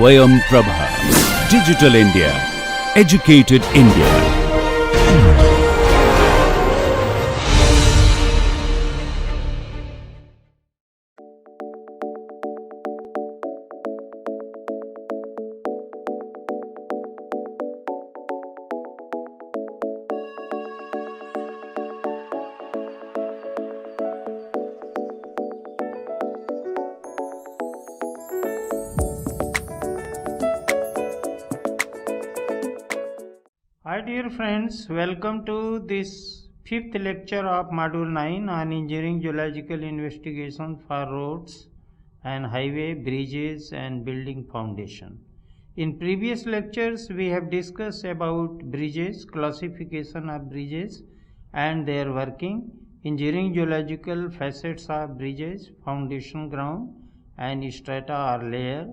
Swayam Prabha. Digital India. Educated India. Hi dear friends, welcome to this fifth lecture of Module 9 on Engineering Geological Investigation for Roads and Highway, Bridges and Building Foundation. In previous lectures, we have discussed about bridges, classification of bridges and their working, engineering geological facets of bridges, foundation ground and strata or layer,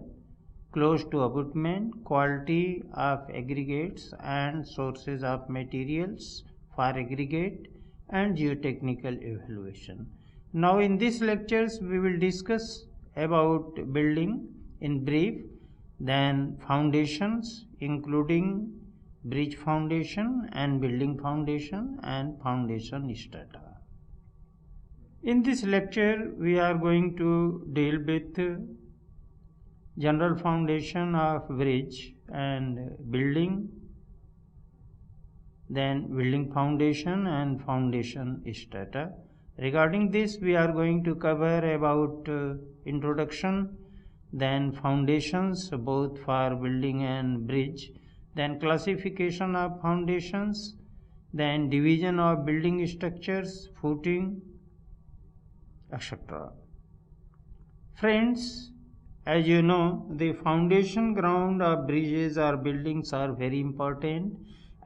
close to abutment, quality of aggregates and sources of materials for aggregate and geotechnical evaluation. Now in these lectures we will discuss about building in brief, then foundations including bridge foundation and building foundation and foundation strata. In this lecture we are going to deal with general foundation of bridge and building, then building foundation and foundation strata. Regarding this we are going to cover about introduction, then foundations both for building and bridge, then classification of foundations, then division of building structures, footing, etc. Friends, as you know, the foundation ground of bridges or buildings are very important,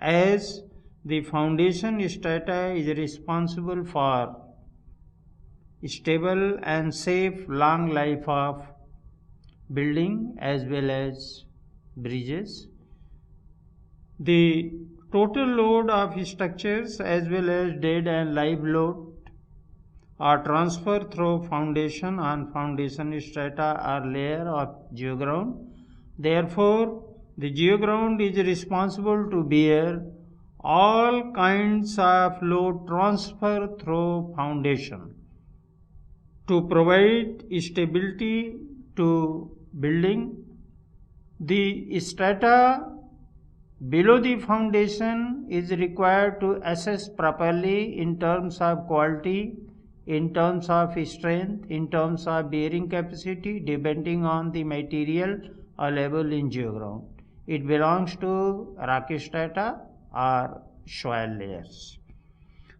as the foundation strata is responsible for stable and safe long life of building as well as bridges. The total load of structures as well as dead and live load are transferred through foundation on foundation strata or layer of geoground. Therefore, the geoground is responsible to bear all kinds of load transfer through foundation to provide stability to building. The strata below the foundation is required to assess properly in terms of quality, in terms of strength, in terms of bearing capacity, depending on the material available in geoground. It belongs to rock strata or soil layers.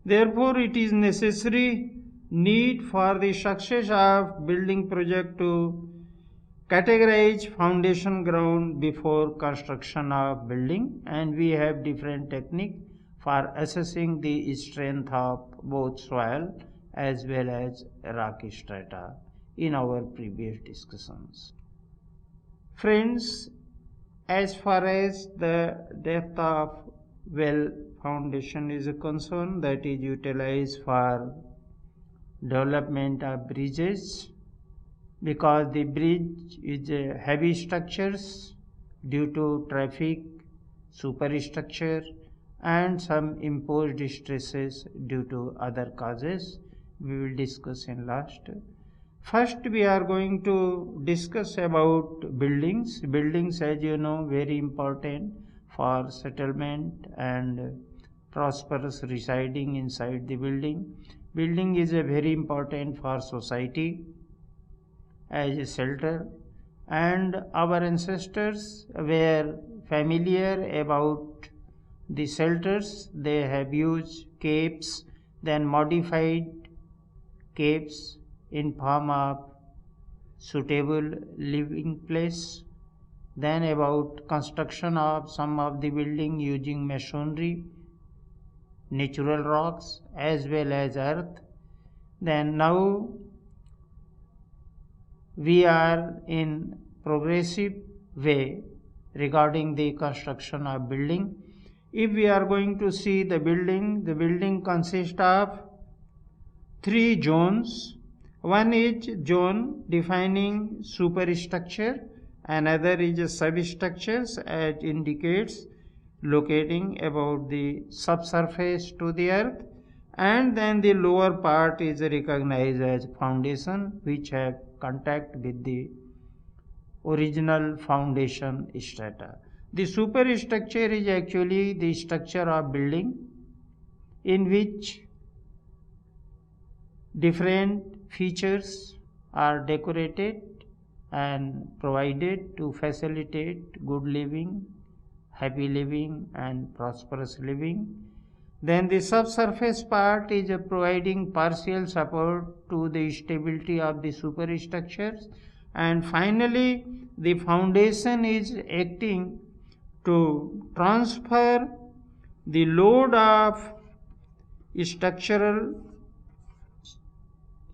Therefore, it is necessary need for the success of building project to categorize foundation ground before construction of building, and we have different technique for assessing the strength of both soil as well as rock strata in our previous discussions. Friends, as far as the depth of well foundation is concerned, that is utilized for development of bridges, because the bridge is heavy structures due to traffic, superstructure and some imposed stresses due to other causes. We will discuss in last. First we are going to discuss about buildings. Buildings, as you know, very important for settlement and prosperous residing inside the building. Building is a very important for society as a shelter, and our ancestors were familiar about the shelters. They have used caves, then modified caves in form of suitable living place, then about construction of some of the building using masonry, natural rocks as well as earth. Then now we are in progressive way regarding the construction of building. If we are going to see the building consists of three zones. One is zone defining superstructure Another is a substructures, as indicates locating about the subsurface to the earth, and then the lower part is recognized as foundation, which have contact with the original foundation strata. The superstructure is actually the structure of building in which different features are decorated and provided to facilitate good living, happy living and prosperous living. Then the subsurface part is providing partial support to the stability of the superstructures, and finally the foundation is acting to transfer the load of structural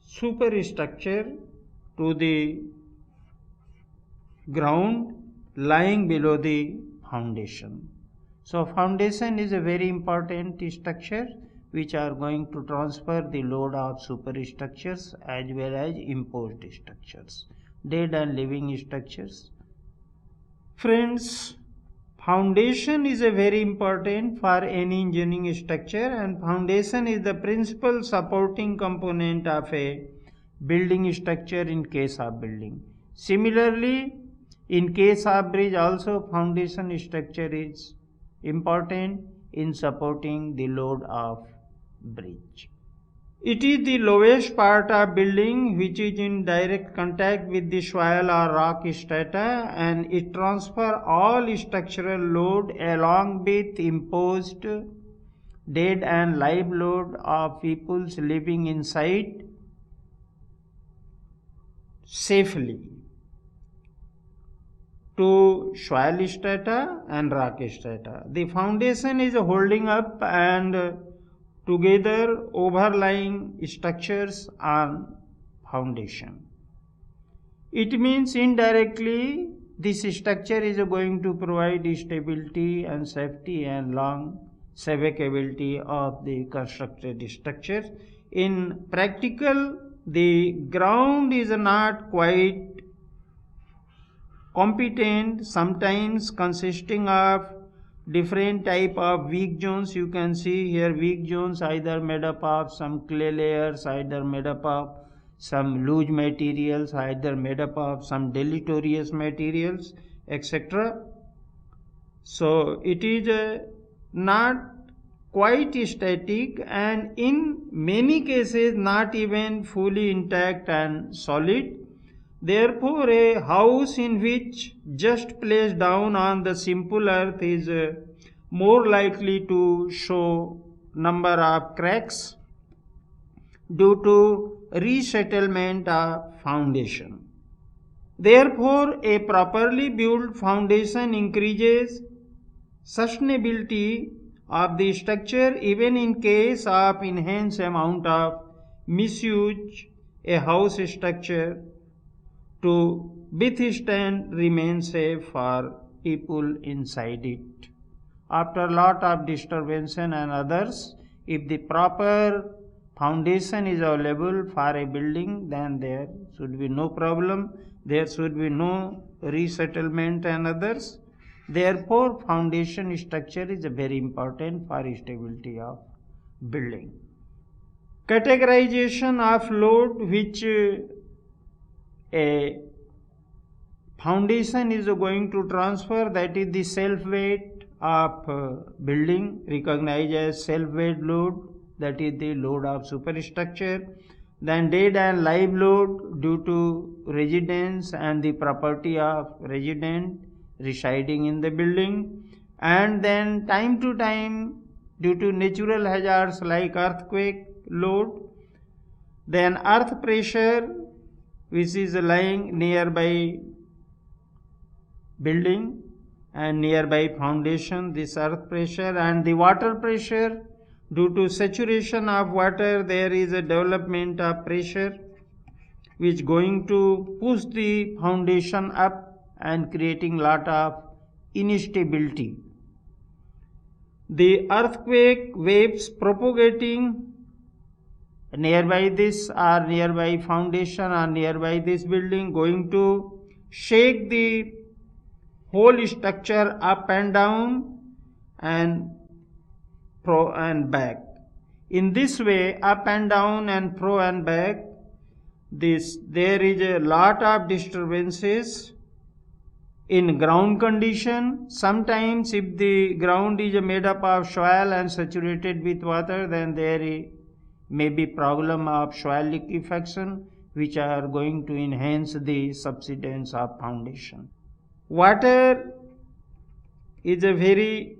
superstructure to the ground lying below the foundation. So foundation is a very important structure which are going to transfer the load of superstructures as well as imposed structures, dead and living structures. Friends, foundation is a very important for any engineering structure, and foundation is the principal supporting component of a building structure in case of building. Similarly, in case of bridge also foundation structure is important in supporting the load of bridge. It is the lowest part of building which is in direct contact with the soil or rock strata, and it transfers all structural load along with imposed dead and live load of peoples living inside safely to soil strata and rock strata. The foundation is holding up and together overlying structures on foundation. It means indirectly this structure is going to provide stability and safety and long survivability of the constructed structure. In practical, the ground is not quite competent, sometimes consisting of different type of weak zones. You can see here weak zones either made up of some clay layers, either made up of some loose materials, either made up of some deleterious materials, etc. So it is not quite static, and in many cases not even fully intact and solid. Therefore, a house in which just placed down on the simple earth is more likely to show number of cracks due to resettlement of foundation. Therefore, a properly built foundation increases sustainability of the structure even in case of enhanced amount of misuse. A house structure to withstand remain safe for people inside it. After a lot of disturbance and others, if the proper foundation is available for a building, then there should be no problem, there should be no resettlement and others. Therefore, foundation structure is very important for stability of building. Categorization of load which a foundation is going to transfer, that is the self weight of building, recognized as self weight load, that is the load of superstructure. Then dead and live load due to residence and the property of resident residing in the building, and then time to time due to natural hazards like earthquake load. Then earth pressure which is lying nearby building and nearby foundation, this earth pressure, and the water pressure. Due to saturation of water, there is a development of pressure which going to push the foundation up and creating lot of instability. The earthquake waves propagating nearby this or nearby foundation or nearby this building going to shake the whole structure up and down and pro and back. In this way, up and down and pro and back, there is a lot of disturbances in ground condition. Sometimes if the ground is made up of soil and saturated with water, then there may be problem of soil liquefaction, which are going to enhance the subsidence of foundation. Water is a very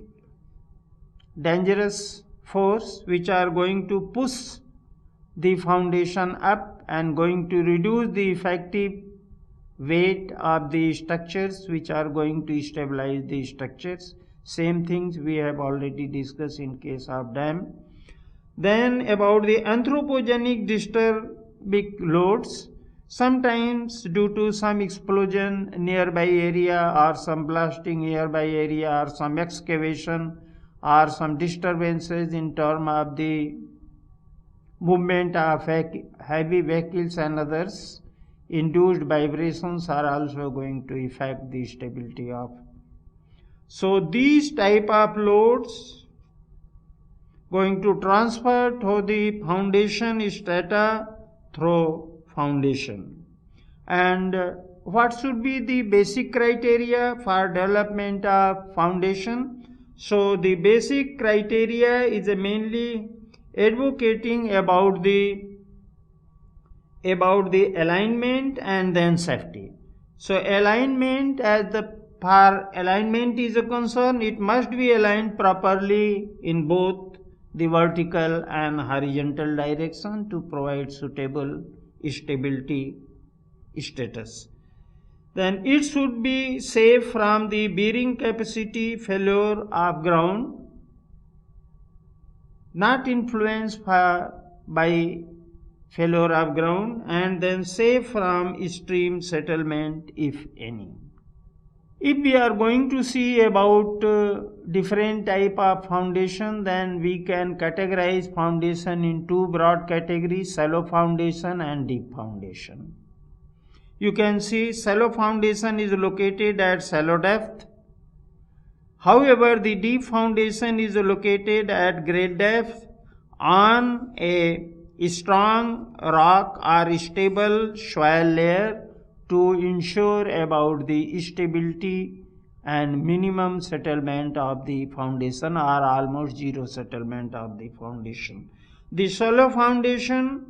dangerous force which are going to push the foundation up and going to reduce the effective weight of the structures which are going to stabilize the structures. Same things we have already discussed in case of dam. Then about the anthropogenic disturbing loads, sometimes due to some explosion nearby area or some blasting nearby area or some excavation or some disturbances in terms of the movement of heavy vehicles and others, induced vibrations are also going to affect the stability of. So these type of loads going to transfer to the foundation strata through foundation. And what should be the basic criteria for development of foundation? So the basic criteria is mainly advocating about the alignment and then safety. So alignment, as the for alignment is a concern, it must be aligned properly in both the vertical and horizontal direction to provide suitable stability status. Then it should be safe from the bearing capacity failure of ground, not influenced by failure of ground, and then safe from stream settlement if any. If we are going to see about different type of foundation, then we can categorize foundation in two broad categories: shallow foundation and deep foundation. You can see shallow foundation is located at shallow depth. However, the deep foundation is located at great depth on a strong rock or stable soil layer to ensure about the stability and minimum settlement of the foundation or almost zero settlement of the foundation. The shallow foundation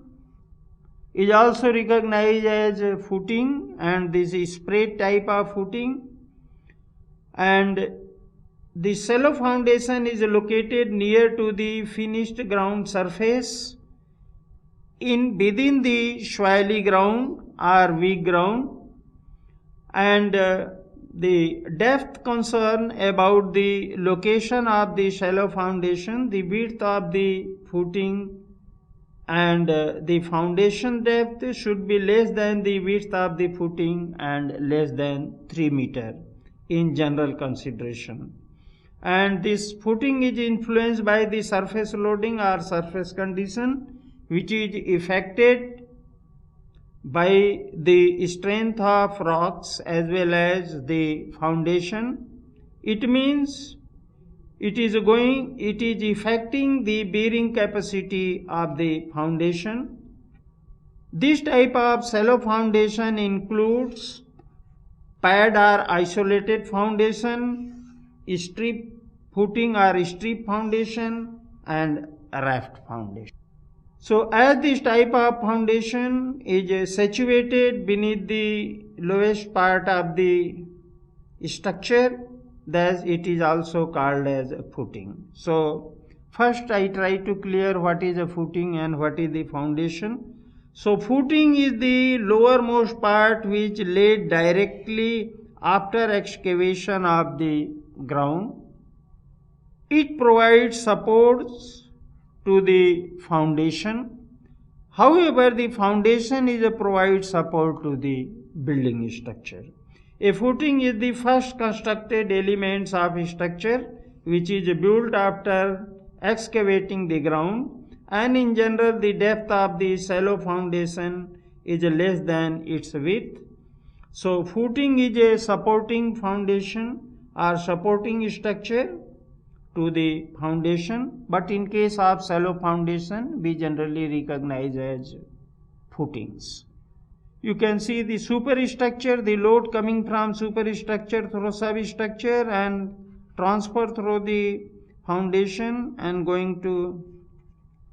is also recognized as a footing, and this is spread type of footing, and the shallow foundation is located near to the finished ground surface within the soily ground or weak ground, and the depth concern about the location of the shallow foundation, the width of the footing and the foundation depth should be less than the width of the footing and less than 3 meters in general consideration. And this footing is influenced by the surface loading or surface condition, which is affected by the strength of rocks as well as the foundation. It means it is affecting the bearing capacity of the foundation. This type of shallow foundation includes pad or isolated foundation, strip footing or strip foundation, and raft foundation. So as this type of foundation is situated beneath the lowest part of the structure, thus it is also called as a footing. So first I try to clear what is a footing and what is the foundation. So footing is the lowermost part which laid directly after excavation of the ground. It provides supports to the foundation. However, the foundation is a provide support to the building structure. A footing is the first constructed elements of a structure which is built after excavating the ground, and in general the depth of the shallow foundation is less than its width. So footing is a supporting foundation or supporting structure to the foundation, but in case of shallow foundation we generally recognize as footings. You can see the superstructure, the load coming from superstructure through substructure and transfer through the foundation and going to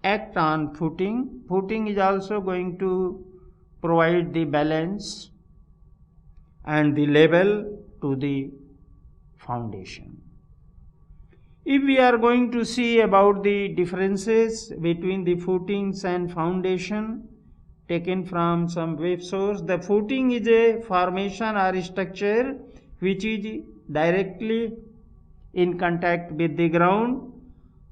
act on footing. Footing is also going to provide the balance and the level to the foundation. If we are going to see about the differences between the footings and foundation taken from some web source, the footing is a formation or structure which is directly in contact with the ground.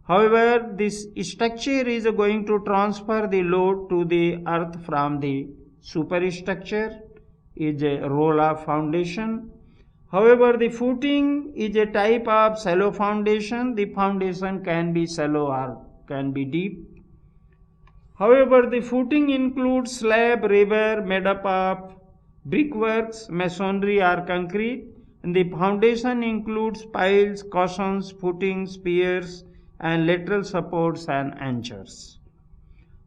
However, this structure is going to transfer the load to the earth from the superstructure, is a role of foundation. However, the footing is a type of shallow foundation. The foundation can be shallow or can be deep. However, the footing includes slab, river made up of brickworks, masonry or concrete, and the foundation includes piles, cushions, footings, piers, and lateral supports and anchors.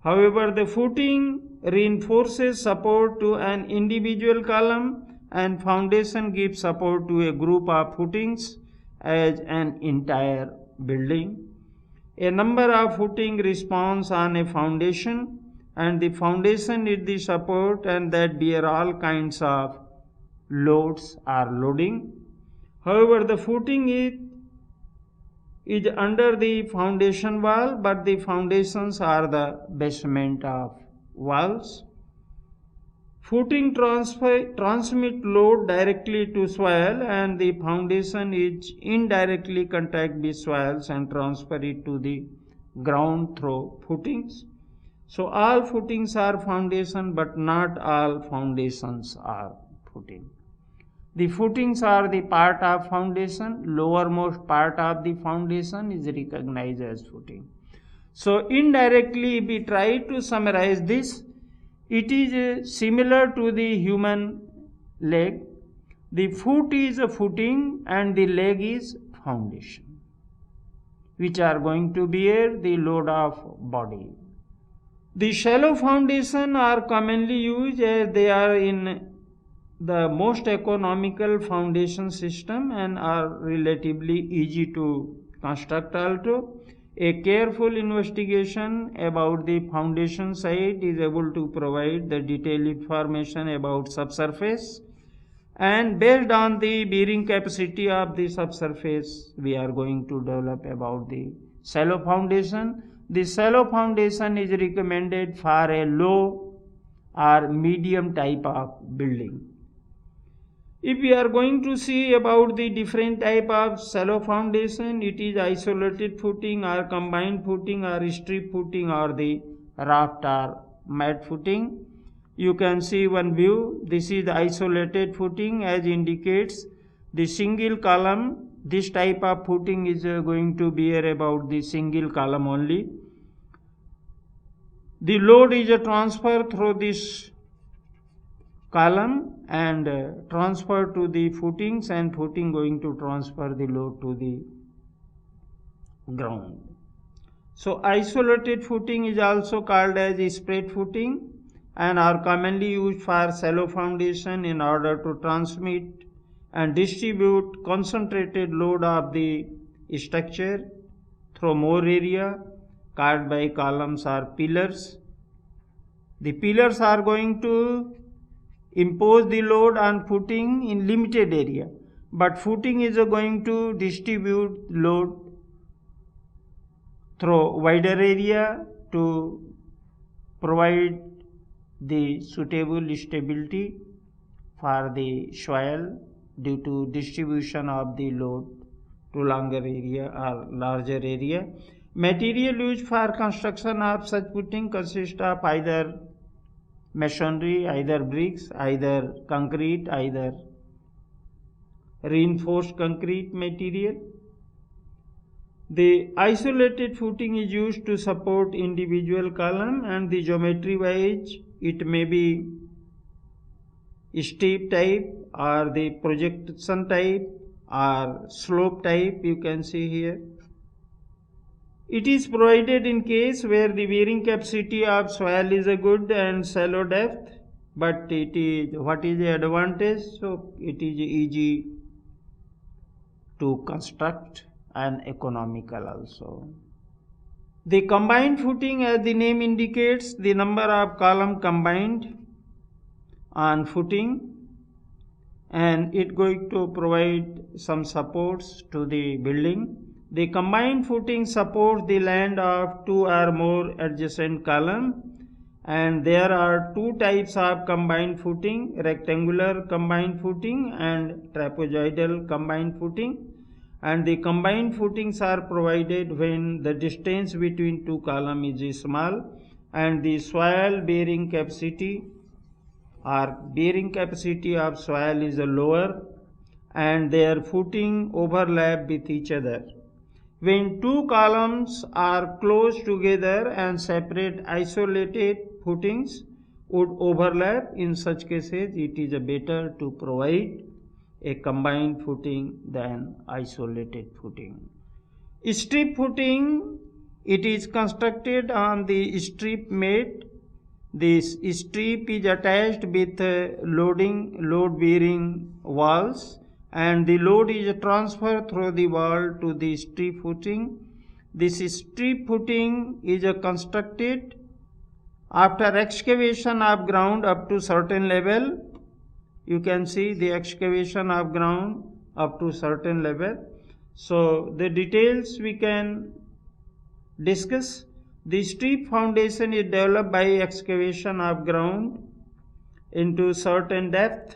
However, the footing reinforces support to an individual column and foundation gives support to a group of footings as an entire building. A number of footing responds on a foundation and the foundation is the support and that bear all kinds of loads or loading. However, the footing is under the foundation wall, but the foundations are the basement of walls. Footing transmit load directly to soil and the foundation is indirectly contact with soils and transfer it to the ground through footings. So all footings are foundation but not all foundations are footing. The footings are the part of foundation, lowermost part of the foundation is recognized as footing. So indirectly if we try to summarize this, it is similar to the human leg. The foot is a footing and the leg is foundation, which are going to bear the load of body. The shallow foundation are commonly used as they are in the most economical foundation system and are relatively easy to construct also. A careful investigation about the foundation site is able to provide the detailed information about subsurface, and based on the bearing capacity of the subsurface we are going to develop about the shallow foundation. The shallow foundation is recommended for a low or medium type of building. If we are going to see about the different type of shallow foundation, it is isolated footing or combined footing or strip footing or the raft or mat footing. You can see one view. This is the isolated footing as indicates the single column. This type of footing is going to bear about the single column only. The load is transferred through this column and transfer to the footings and footing going to transfer the load to the ground. So isolated footing is also called as spread footing and are commonly used for shallow foundation in order to transmit and distribute concentrated load of the structure through more area called by columns or pillars. The pillars are going to impose the load on footing in limited area, but footing is going to distribute load through wider area to provide the suitable stability for the soil due to distribution of the load to longer area or larger area. Material used for construction of such footing consists of either masonry, either bricks, either concrete, either reinforced concrete material. The isolated footing is used to support individual column and the geometry wise it may be steep type or the projection type or slope type, you can see here. It is provided in case where the bearing capacity of soil is a good and shallow depth, but what is the advantage? So it is easy to construct and economical also. The combined footing, as the name indicates, the number of column combined on footing, and it going to provide some supports to the building. The combined footing supports the land of two or more adjacent column, and there are two types of combined footing: rectangular combined footing and trapezoidal combined footing. And the combined footings are provided when the distance between two columns is small and the soil bearing capacity or bearing capacity of soil is lower and their footing overlap with each other. When two columns are close together and separate isolated footings would overlap, in such cases it is better to provide a combined footing than isolated footing. Strip footing, it is constructed on the strip made. This strip is attached with load bearing walls, and the load is transferred through the wall to the strip footing. This strip footing is constructed after excavation of ground up to certain level. You can see the excavation of ground up to certain level. So the details we can discuss. The strip foundation is developed by excavation of ground into certain depth.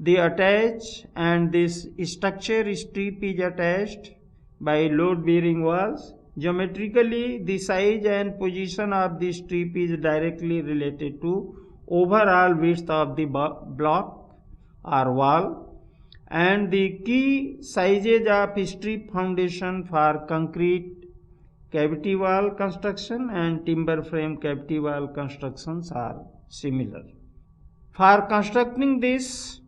The attach and this structure strip is attached by load bearing walls. Geometrically, the size and position of the strip is directly related to overall width of the block or wall, and the key sizes of strip foundation for concrete cavity wall construction and timber frame cavity wall constructions are similar. For constructing this,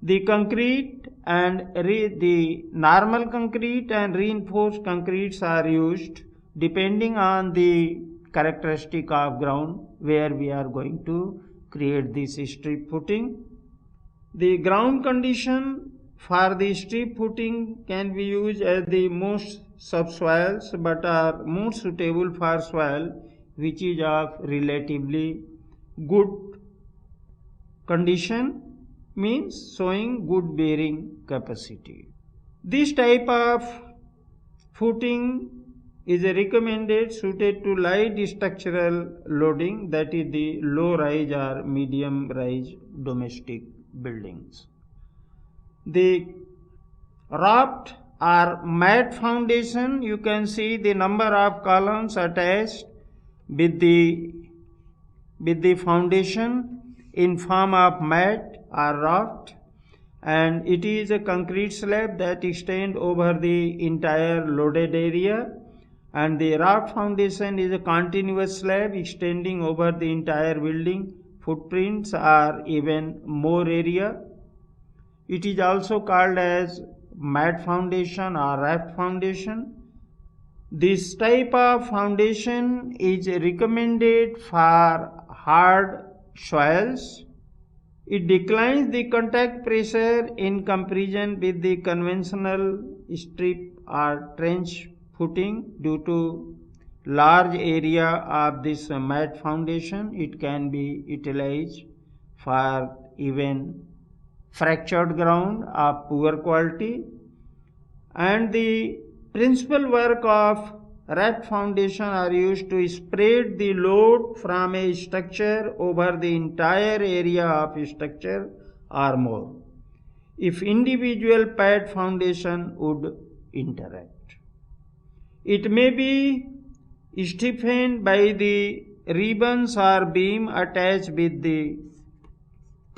the concrete and the normal concrete and reinforced concretes are used depending on the characteristic of ground where we are going to create this strip footing. The ground condition for the strip footing can be used as the most subsoils but are more suitable for soil which is of relatively good condition, means showing good bearing capacity. This type of footing is recommended suited to light structural loading, that is the low rise or medium rise domestic buildings. The raft or mat foundation, you can see the number of columns attached with the foundation in form of mat or raft, and it is a concrete slab that extends over the entire loaded area, and the raft foundation is a continuous slab extending over the entire building footprints or even more area. It is also called as mat foundation or raft foundation. This type of foundation is recommended for hard soils. It declines the contact pressure in comparison with the conventional strip or trench footing. Due to large area of this mat foundation, it can be utilized for even fractured ground of poor quality. And the principal work of raft foundation are used to spread the load from a structure over the entire area of a structure or more, if individual pad foundation would interact. It may be stiffened by the ribbons or beam attached with the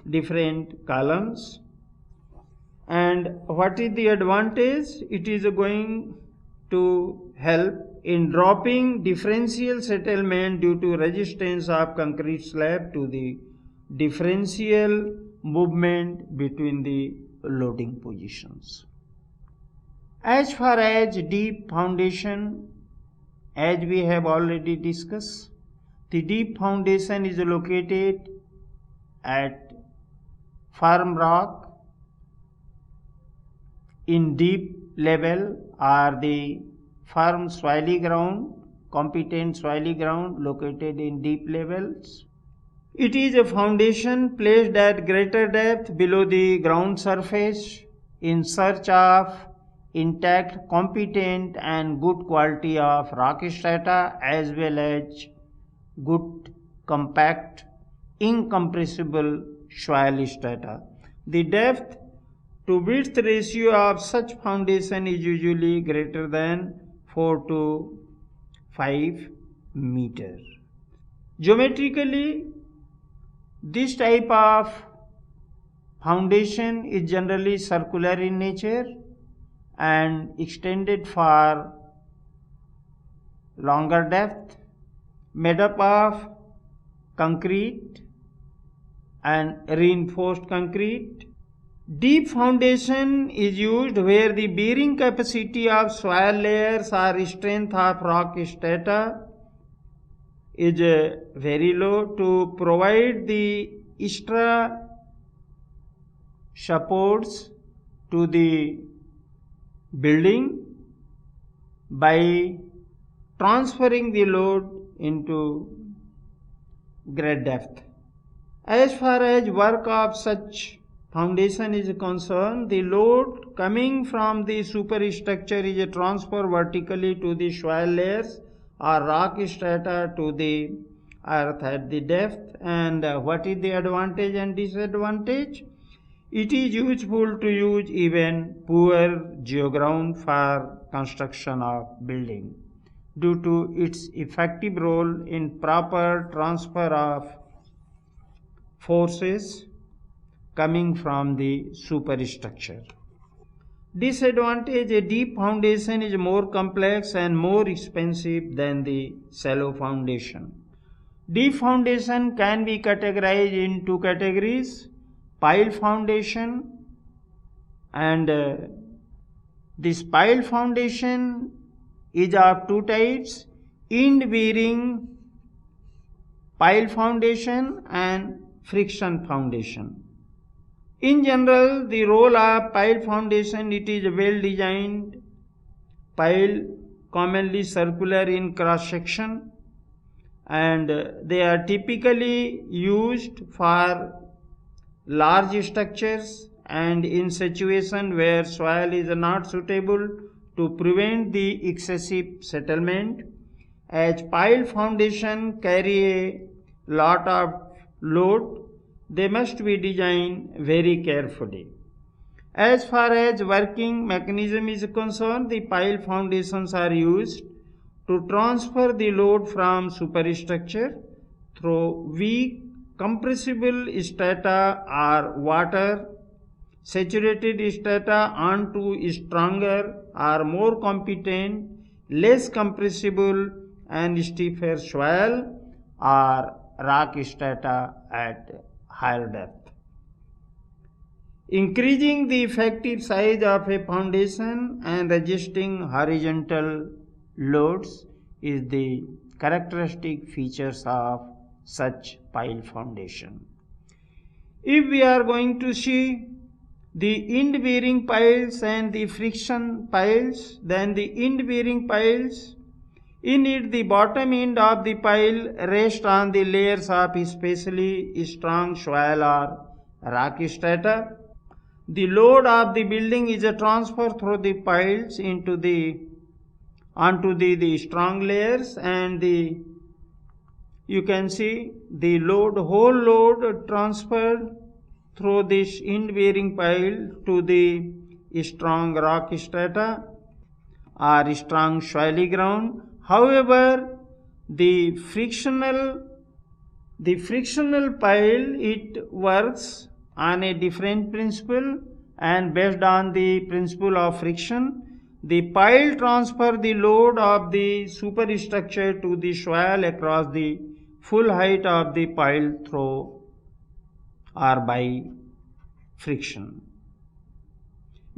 different columns. And what is the advantage? It is going to help in dropping differential settlement due to resistance of concrete slab to the differential movement between the loading positions. As far as deep foundation, as we have already discussed, the deep foundation is located at firm rock in deep level or the firm soily ground, competent soily ground located in deep levels. It is a foundation placed at greater depth below the ground surface in search of intact, competent and good quality of rock strata as well as good, compact, incompressible soil strata. The depth to width ratio of such foundation is usually greater than 4 to 5 meters. Geometrically, this type of foundation is generally circular in nature and extended for longer depth, made up of concrete and reinforced concrete. Deep foundation is used where the bearing capacity of soil layers or strength of rock strata is very low to provide the extra supports to the building by transferring the load into great depth. As far as work of such foundation is concerned, the load coming from the superstructure is transferred vertically to the soil layers or rock strata to the earth at the depth. And what is the advantage and disadvantage? It is useful to use even poor geoground for construction of building due to its effective role in proper transfer of forces coming from the superstructure. Disadvantage: a deep foundation is more complex and more expensive than the shallow foundation. Deep foundation can be categorized in two categories: pile foundation, and this pile foundation is of two types: end bearing pile foundation and friction foundation. In general, the role of pile foundation: it is a well designed pile, commonly circular in cross section, and they are typically used for large structures and in situation where soil is not suitable to prevent the excessive settlement. As pile foundation carry a lot of load, they must be designed very carefully. As far as working mechanism is concerned, the pile foundations are used to transfer the load from superstructure through weak compressible strata or water saturated strata onto stronger or more competent, less compressible and stiffer soil or rock strata at higher depth. Increasing the effective size of a foundation and resisting horizontal loads is the characteristic features of such pile foundation. If we are going to see the end bearing piles and the friction piles, then the end bearing piles, in it the bottom end of the pile rests on the layers of especially strong soil or rock strata. The load of the building is transferred through the piles onto the strong layers, and you can see the whole load transferred through this end bearing pile to the strong rock strata or strong soily ground. However, the frictional pile, it works on a different principle, and based on the principle of friction, the pile transfer the load of the superstructure to the soil across the full height of the pile through or by friction.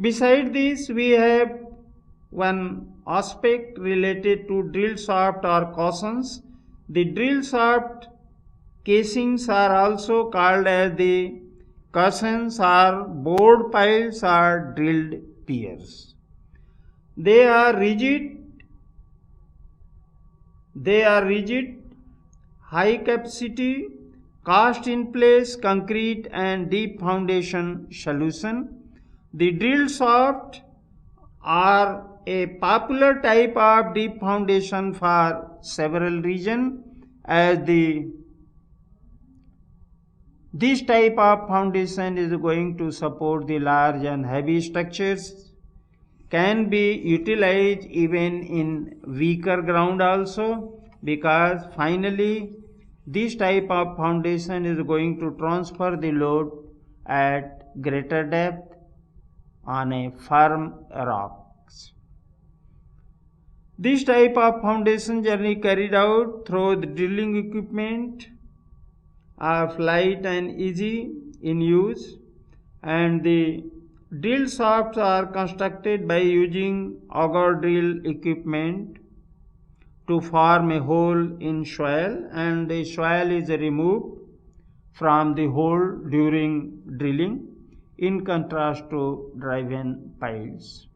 Beside this, we have one aspect related to drill shaft or caissons. The drill shaft casings are also called as the caissons or board piles or drilled piers. They are rigid, high capacity, cast in place concrete and deep foundation solution. The drill shaft are a popular type of deep foundation for several reasons, as this type of foundation is going to support the large and heavy structures, can be utilized even in weaker ground also, because finally this type of foundation is going to transfer the load at greater depth on a firm rocks. This type of foundation journey carried out through the drilling equipment are light and easy in use, and the drill shafts are constructed by using auger drill equipment to form a hole in soil, and the soil is removed from the hole during drilling, in contrast to driven piles.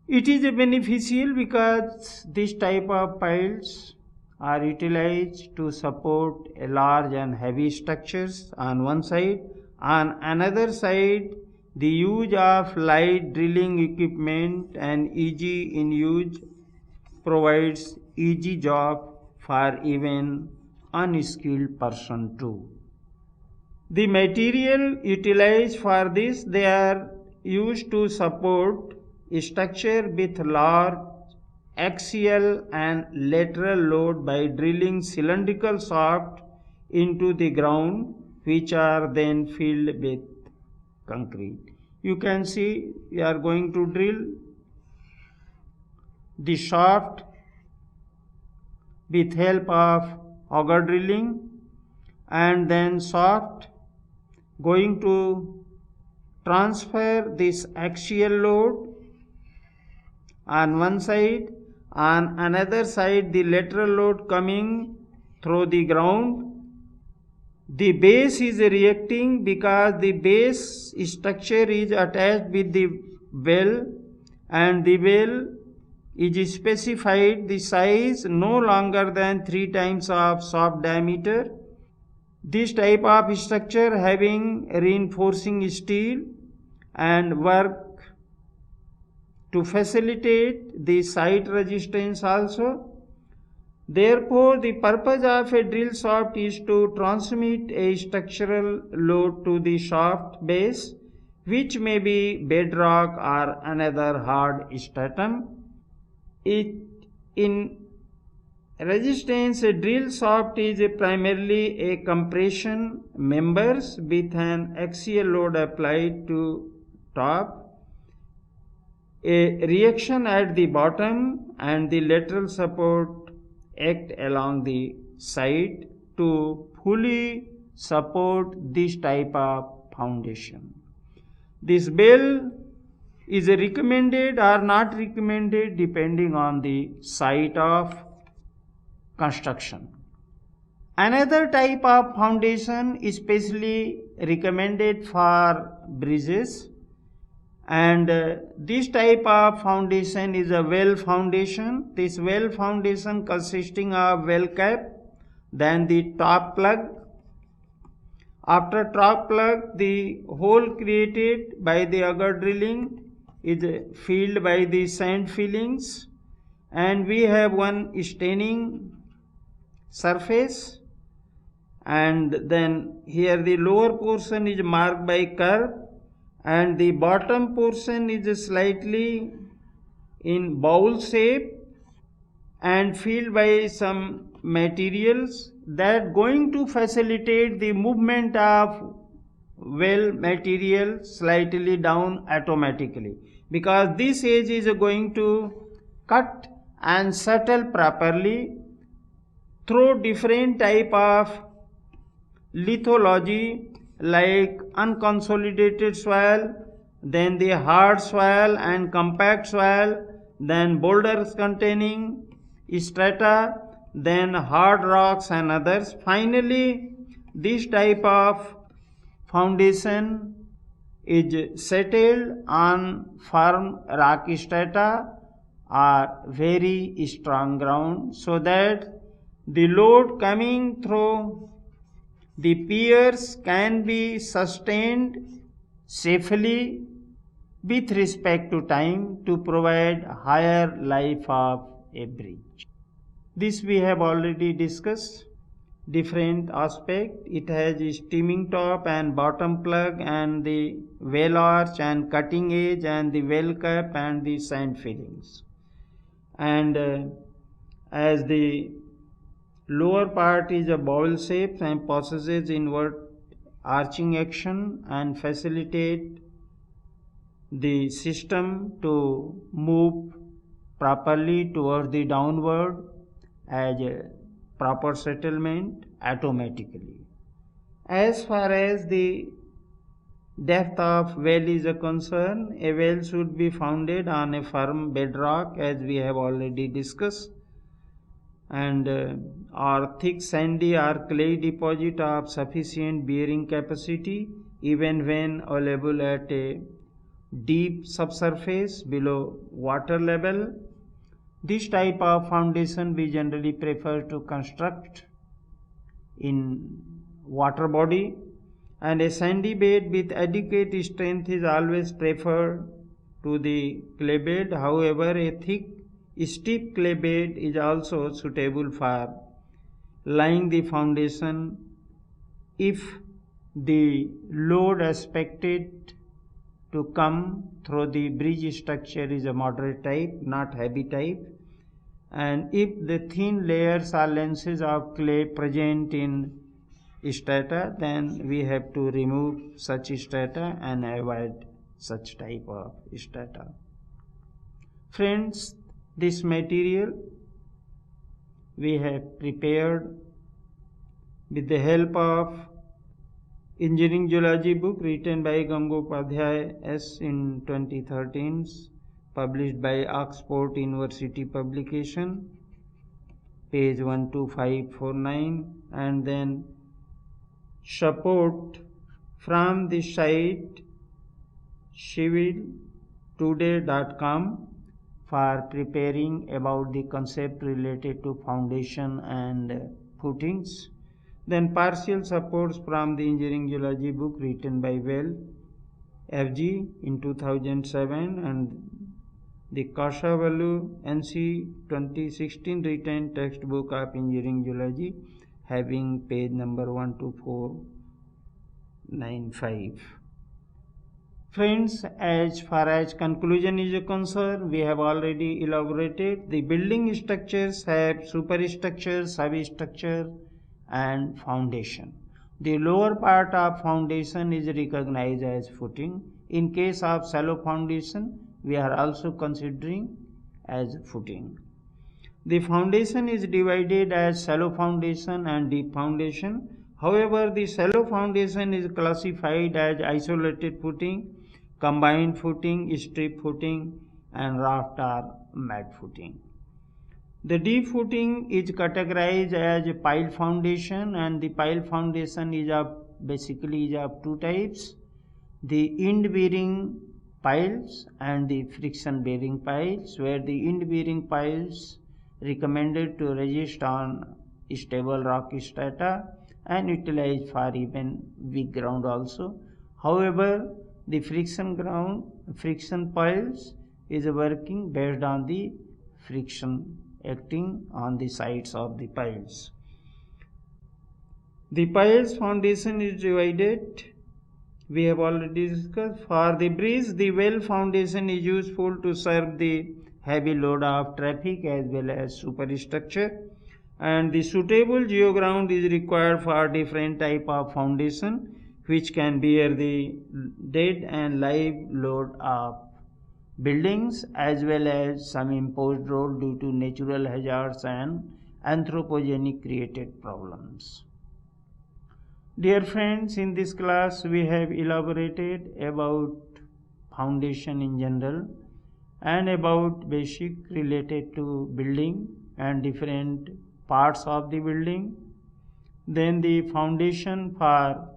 It is beneficial because this type of piles are utilized to support a large and heavy structures on one side. On another side, the use of light drilling equipment and easy in use provides easy job for even unskilled person too. The material utilized for this, they are used to support a structure with large axial and lateral load by drilling cylindrical shaft into the ground, which are then filled with concrete. You can see we are going to drill the shaft with help of auger drilling, and then shaft going to transfer this axial load on one side, on another side the lateral load coming through the ground. The base is reacting because the base structure is attached with the well, and the well is specified the size no longer than 3 times of shaft diameter. This type of structure having reinforcing steel and work to facilitate the site resistance also. Therefore, the purpose of a drill shaft is to transmit a structural load to the shaft base, which may be bedrock or another hard stratum. In resistance, a drill shaft is primarily a compression members with an axial load applied to top, a reaction at the bottom, and the lateral support act along the side to fully support this type of foundation. This bell is recommended or not recommended depending on the site of construction. Another type of foundation is specially recommended for bridges, and this type of foundation is a well foundation. This well foundation consisting of well cap, then the top plug. After top plug, the hole created by the auger drilling is filled by the sand fillings, and we have one staining surface, and then here the lower portion is marked by curve, and the bottom portion is slightly in bowl shape and filled by some materials that going to facilitate the movement of well material slightly down automatically, because this edge is going to cut and settle properly through different type of lithology like unconsolidated soil, then the hard soil and compact soil, then boulders containing strata, then hard rocks and others. Finally, this type of foundation is settled on firm rock strata or very strong ground, so that the load coming through the piers can be sustained safely with respect to time to provide higher life of a bridge. This we have already discussed different aspect. It has a steaming top and bottom plug and the well arch and cutting edge and the well cap and the sand fillings. And as the lower part is a bowl shape and possesses inward arching action and facilitate the system to move properly toward the downward as a proper settlement automatically. As far as the depth of well is a concern, a well should be founded on a firm bedrock, as we have already discussed, and or thick sandy or clay deposit of sufficient bearing capacity even when available at a deep subsurface below water level. This type of foundation we generally prefer to construct in water body, and a sandy bed with adequate strength is always preferred to the clay bed. However, a thick steep clay bed is also suitable for laying the foundation if the load expected to come through the bridge structure is a moderate type, not heavy type, and if the thin layers or lenses of clay present in strata, then we have to remove such strata and avoid such type of strata. Friends, this material we have prepared with the help of Engineering Geology book written by Gangopadhyay S in 2013, published by Oxford University publication, page 12549, and then support from the site civiltoday.com for preparing about the concept related to foundation and footings. Then partial supports from the Engineering Geology book written by Well FG in 2007, and the Kasavalu NC 2016 written textbook of Engineering Geology having page number 12495. Friends, as far as conclusion is concerned, we have already elaborated. The building structures have superstructure, substructure and foundation. The lower part of foundation is recognized as footing. In case of shallow foundation, we are also considering as footing. The foundation is divided as shallow foundation and deep foundation. However, the shallow foundation is classified as isolated footing, combined footing, strip footing and raft or mat footing. The deep footing is categorized as a pile foundation, and the pile foundation is basically of two types: the end bearing piles and the friction bearing piles, where the end bearing piles recommended to resist on stable rock strata and utilized for even weak ground also. However, the friction piles is working based on the friction acting on the sides of the piles. The piles foundation is divided, we have already discussed. For the bridge, the well foundation is useful to serve the heavy load of traffic as well as superstructure, and the suitable geoground is required for different type of foundation which can bear the dead and live load of buildings as well as some imposed load due to natural hazards and anthropogenic created problems. Dear friends, in this class we have elaborated about foundation in general and about basic related to building and different parts of the building. Then the foundation for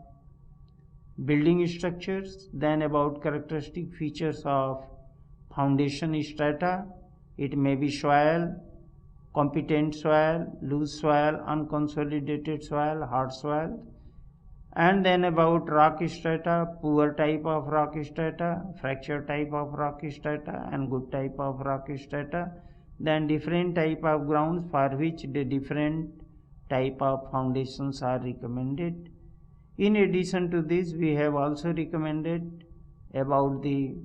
building structures, then about characteristic features of foundation strata. It may be soil, competent soil, loose soil, unconsolidated soil, hard soil. And then about rock strata, poor type of rock strata, fracture type of rock strata, and good type of rock strata. Then different type of grounds for which the different type of foundations are recommended. In addition to this, we have also recommended about the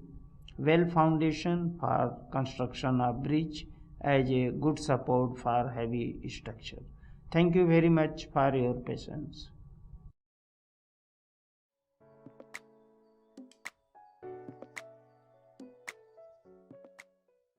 well foundation for construction of bridge as a good support for heavy structure. Thank you very much for your patience.